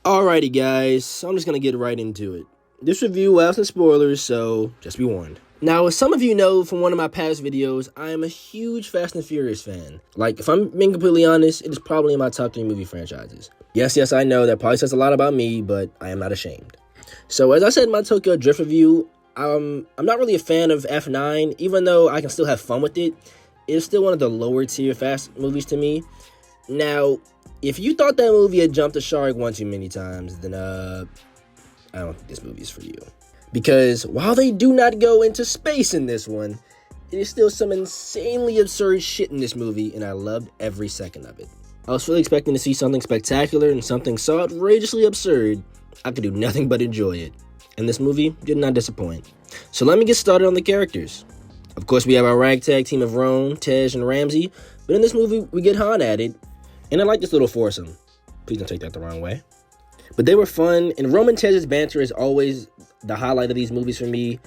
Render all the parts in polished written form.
Alrighty guys, so I'm just gonna get right into it. This review will have some spoilers, so just be warned. Now, as some of you know from one of my past videos, I am a huge Fast and Furious fan. Like, if I'm being completely honest, it is probably in my top 3 movie franchises. Yes, I know that probably says a lot about me, but I am not ashamed. So, as I said in my Tokyo Drift review, I'm not really a fan of F9, even though I can still have fun with it. It is still one of the lower tier Fast movies to me. Now, if you thought that movie had jumped the shark one too many times, then I don't think this movie is for you. Because while they do not go into space in this one, it is still some insanely absurd shit in this movie, and I loved every second of it. I was fully expecting to see something spectacular and something so outrageously absurd, I could do nothing but enjoy it. And this movie did not disappoint. So let me get started on the characters. Of course, we have our ragtag team of Roan, Tej, and Ramsey, but in this movie, we get Han added. And I like this little foursome. Please don't take that the wrong way. But they were fun, and Roman Tej's banter is always the highlight of these movies for me.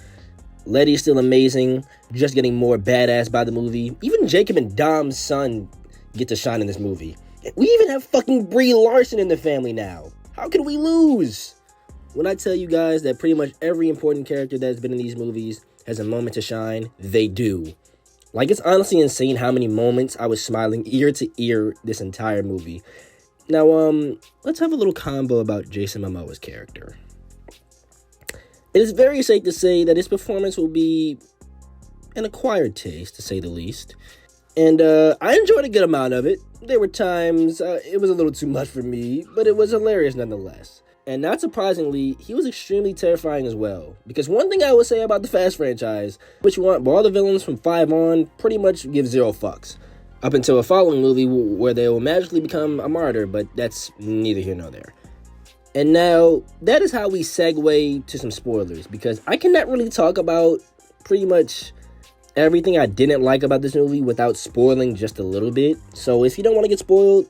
Letty is still amazing, just getting more badass by the movie. Even Jacob and Dom's son get to shine in this movie. We even have fucking Brie Larson in the family now. How could we lose? When I tell you guys that pretty much every important character that's been in these movies has a moment to shine, they do. Like, it's honestly insane how many moments I was smiling ear to ear this entire movie. Now, let's have a little combo about Jason Momoa's character. It is very safe to say that his performance will be an acquired taste, to say the least. And I enjoyed a good amount of it. There were times it was a little too much for me, but it was hilarious nonetheless. And not surprisingly, he was extremely terrifying as well. Because one thing I would say about the Fast franchise, which want all the villains from 5 on pretty much give 0 fucks. Up until a following movie where they will magically become a martyr, but that's neither here nor there. And now, that is how we segue to some spoilers, because I cannot really talk about pretty much everything I didn't like about this movie without spoiling just a little bit. So if you don't want to get spoiled,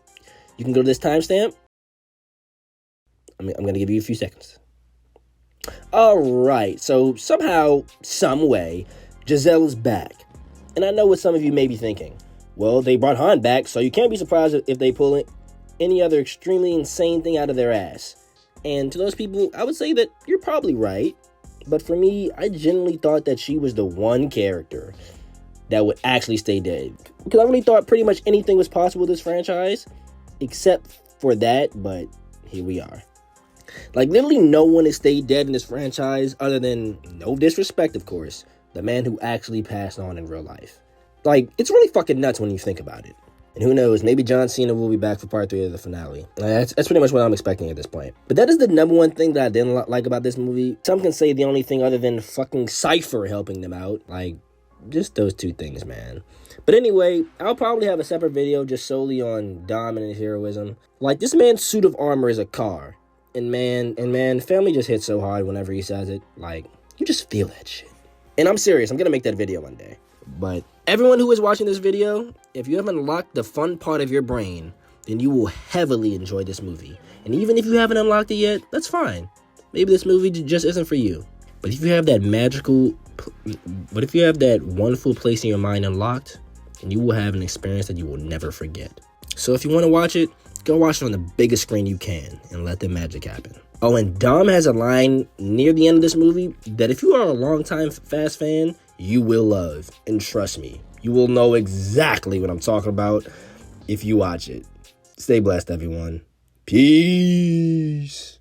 you can go to this timestamp. I'm going to give you a few seconds. Alright, so somehow, some way, Giselle is back. And I know what some of you may be thinking. Well, they brought Han back, so you can't be surprised if they pull any other extremely insane thing out of their ass. And to those people, I would say that you're probably right. But for me, I genuinely thought that she was the one character that would actually stay dead. Because I really thought pretty much anything was possible with this franchise, except for that, but here we are. Like, literally no one has stayed dead in this franchise other than, no disrespect, of course, the man who actually passed on in real life. Like, it's really fucking nuts when you think about it. And who knows, maybe John Cena will be back for part 3 of the finale. That's pretty much what I'm expecting at this point. But that is the number one thing that I didn't like about this movie. Some can say the only thing other than fucking Cypher helping them out. Like, just those 2 things, man. But anyway, I'll probably have a separate video just solely on Dom and his heroism. Like, this man's suit of armor is a car. And man, family just hits so hard whenever he says it. Like, you just feel that shit. And I'm serious, I'm gonna make that video one day. But everyone who is watching this video, if you haven't unlocked the fun part of your brain, then you will heavily enjoy this movie. And even if you haven't unlocked it yet, that's fine. Maybe this movie just isn't for you. But if you have that wonderful place in your mind unlocked, then you will have an experience that you will never forget. So if you want to watch it, go watch it on the biggest screen you can and let the magic happen. Oh, and Dom has a line near the end of this movie that if you are a longtime Fast fan, you will love. And trust me, you will know exactly what I'm talking about if you watch it. Stay blessed, everyone. Peace.